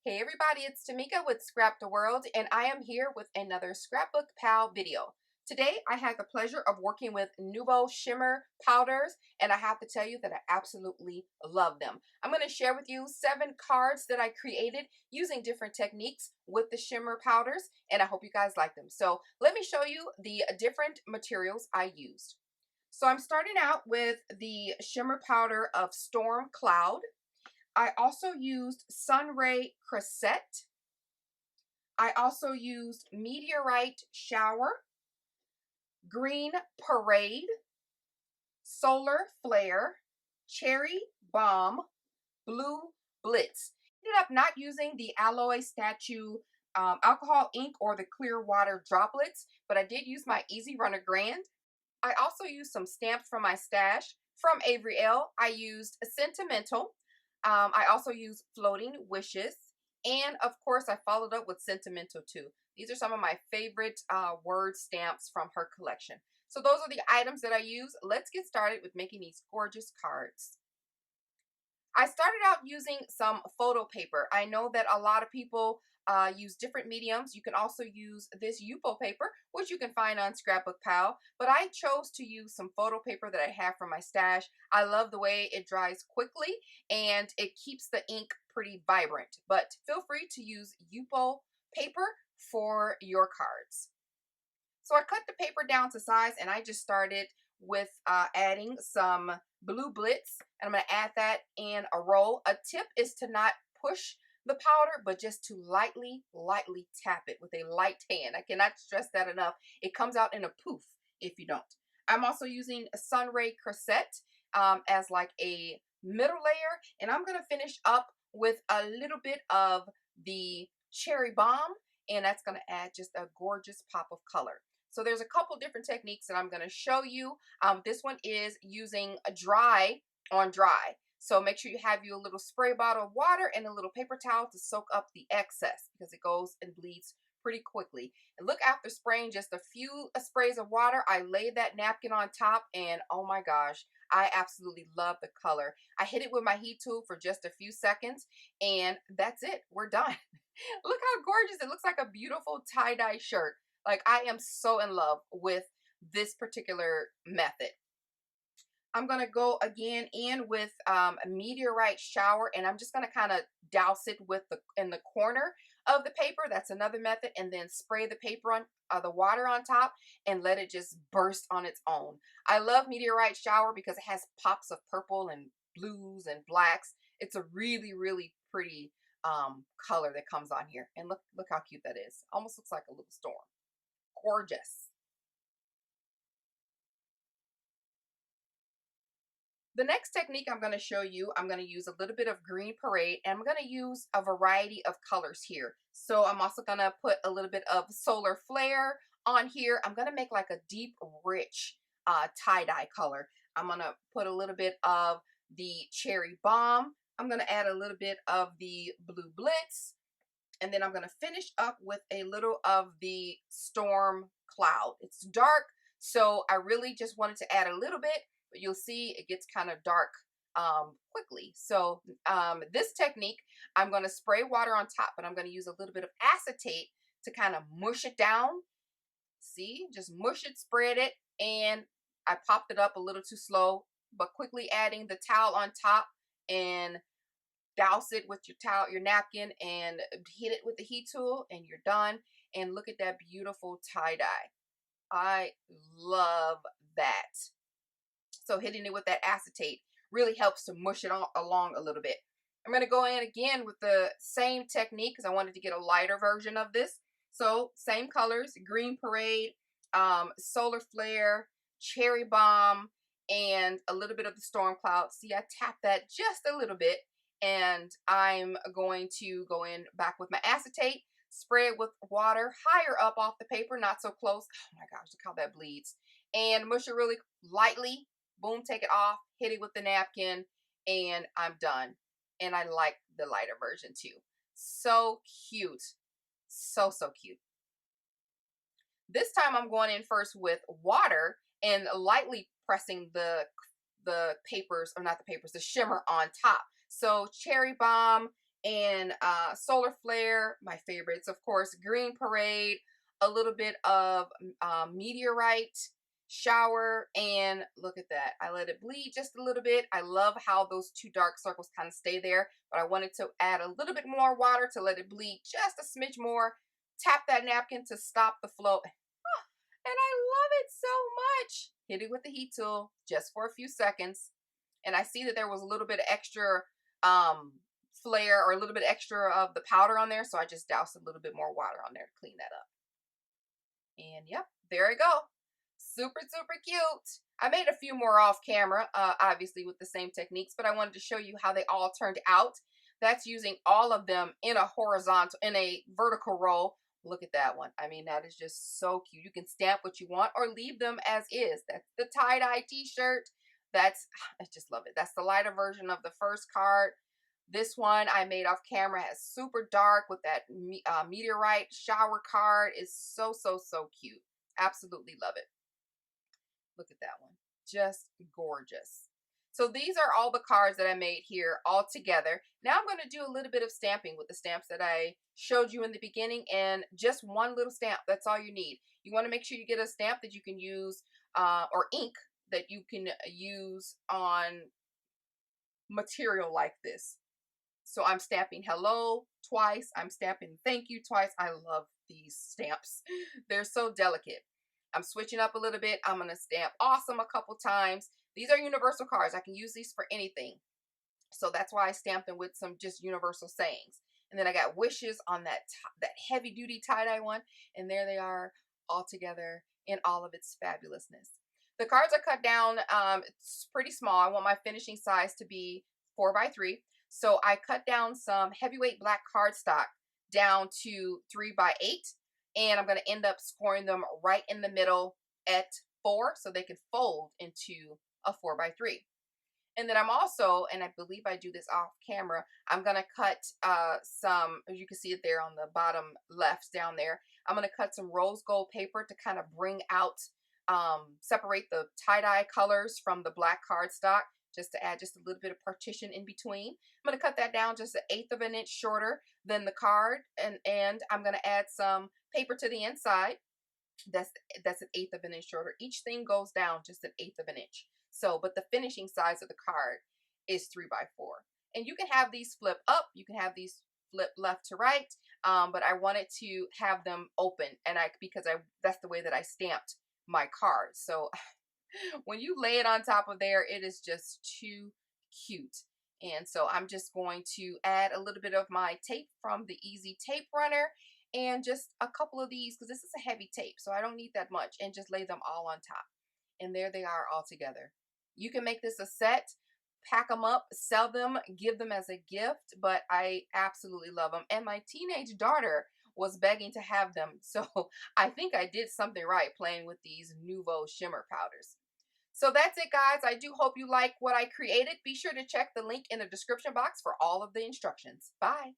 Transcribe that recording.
Hey everybody, it's Tmika with Scrap the World, and I am here with another Scrapbook Pal video. Today I have the pleasure of working with Nuvo Shimmer powders, and I have to tell you that I absolutely love them. I'm going to share with you 7 cards that I created using different techniques with the shimmer powders, and I hope you guys like them. So let me show you the different materials I used. So I'm starting out with the shimmer powder of Storm Cloud. I also used SUNRAY CROSSETTE. I also used Meteorite Shower, Green Parade, Solar Flare, Cherry Bomb, Blue BLITZ. Ended up not using the Alloy Statue alcohol ink or the clear water droplets, but I did use my Easy Runner Grande. I also used some stamps from my stash from Avery, Elle. I used Sentimental. I also used Floating Wishes. And of course, I followed up with Sentimental too. These are some of my favorite word stamps from her collection. So those are the items that I use. Let's get started with making these gorgeous cards. I started out using some photo paper. I know that a lot of people use different mediums. You can also use this YUPO paper, which you can find on Scrapbook Pal, but I chose to use some photo paper that I have from my stash. I love the way it dries quickly and it keeps the ink pretty vibrant, but feel free to use YUPO paper for your cards. So I cut the paper down to size and I just started with adding some blue BLITZ, and I'm going to add that in a roll. A tip is to not push the powder, but just to lightly tap it with a light hand. I cannot stress that enough. It comes out in a poof if you don't. I'm also using a SUNRAY CROSSETTE as like a middle layer, and I'm going to finish up with a little bit of the Cherry Bomb, and that's going to add just a gorgeous pop of color. So there's a couple different techniques that I'm going to show you. This one is using a dry on dry. So make sure you have you a little spray bottle of water and a little paper towel to soak up the excess because it goes and bleeds pretty quickly. And look, after spraying just a few sprays of water, I laid that napkin on top and oh my gosh, I absolutely love the color. I hit it with my heat tool for just a few seconds and that's it. We're done. Look how gorgeous. It looks like a beautiful tie-dye shirt. Like, I am so in love with this particular method. I'm going to go again in with a Meteorite Shower, and I'm just going to kind of douse it with in the corner of the paper. That's another method. And then spray the paper on the water on top and let it just burst on its own. I love Meteorite Shower because it has pops of purple and blues and blacks. It's a really pretty color that comes on here. And look how cute that is. Almost looks like a little storm. Gorgeous. The next technique I'm going to show you, I'm going to use a little bit of Green Parade, and I'm going to use a variety of colors here. So I'm also going to put a little bit of Solar Flare on here. I'm going to make like a deep, rich tie-dye color. I'm going to put a little bit of the Cherry Bomb. I'm going to add a little bit of the Blue BLITZ. And then I'm going to finish up with a little of the Storm Cloud. It's dark, so I really just wanted to add a little bit, but you'll see it gets kind of dark quickly. So this technique, I'm going to spray water on top, but I'm going to use a little bit of acetate to kind of mush it down. See, just mush it, spread it, and I popped it up a little too slow, but quickly adding the towel on top and douse it with your towel, your napkin, and hit it with the heat tool, and you're done. And look at that beautiful tie-dye. I love that. So hitting it with that acetate really helps to mush it along a little bit. I'm going to go in again with the same technique because I wanted to get a lighter version of this. So same colors, Green Parade, Solar Flare, Cherry Bomb, and a little bit of the Storm Cloud. See, I tapped that just a little bit. And I'm going to go in back with my acetate, spray it with water higher up off the paper, not so close. Oh my gosh, look how that bleeds. And mush it really lightly. Boom, take it off, hit it with the napkin, and I'm done. And I like the lighter version too. So cute. So cute. This time I'm going in first with water and lightly pressing the papers, or not the papers, the shimmer on top. So Cherry Bomb and Solar Flare, my favorites, of course, Green Parade, a little bit of Meteorite, Shower, and look at that. I let it bleed just a little bit. I love how those two dark circles kind of stay there, but I wanted to add a little bit more water to let it bleed just a smidge more. Tap that napkin to stop the flow. And I love it so much. Hit it with the heat tool just for a few seconds. And I see that there was a little bit of extra um, flare or a little bit extra of the powder on there. So I just doused a little bit more water on there to clean that up. And yep, there we go. Super, super cute. I made a few more off camera, obviously with the same techniques, but I wanted to show you how they all turned out. That's using all of them in a vertical row. Look at that one. I mean, that is just so cute. You can stamp what you want or leave them as is. That's the tie-dye t-shirt. I just love it. That's the lighter version of the first card. This one I made off camera has super dark with that meteorite shower card. Is so, so, so cute. Absolutely love it. Look at that one. Just gorgeous. So these are all the cards that I made here all together. Now I'm going to do a little bit of stamping with the stamps that I showed you in the beginning, and just one little stamp. That's all you need. You want to make sure you get a stamp that you can use or ink that you can use on material like this. So I'm stamping hello twice. I'm stamping thank you twice. I love these stamps. They're so delicate. I'm switching up a little bit. I'm going to stamp awesome a couple times. These are universal cards. I can use these for anything. So that's why I stamped them with some just universal sayings. And then I got wishes on that heavy duty tie-dye one. And there they are all together in all of its fabulousness. The cards are cut down. It's pretty small. I want my finishing size to be 4x3. So I cut down some heavyweight black cardstock down to 3x8. And I'm going to end up scoring them right in the middle at 4 so they can fold into a 4x3. And then I'm also, and I believe I do this off camera, I'm going to cut some, as you can see it there on the bottom left down there, I'm going to cut some rose gold paper to kind of bring out, separate the tie-dye colors from the black cardstock, just to add just a little bit of partition in between. I'm going to cut that down just 1/8 of an inch shorter than the card, and I'm going to add some paper to the inside. That's 1/8 of an inch shorter. Each thing goes down just 1/8 of an inch. So, but the finishing size of the card is 3x4. And you can have these flip up, you can have these flip left to right, but I wanted to have them open, and because that's the way that I stamped my cards. So when you lay it on top of there, it is just too cute. And so I'm just going to add a little bit of my tape from the Easy Tape Runner and just a couple of these, because this is a heavy tape, so I don't need that much, and just lay them all on top. And there they are all together. You can make this a set, pack them up, sell them, give them as a gift, but I absolutely love them. And my teenage daughter was begging to have them, so I think I did something right playing with these Nuvo Shimmer powders. So that's it, guys. I do hope you like what I created. Be sure to check the link in the description box for all of the instructions. Bye.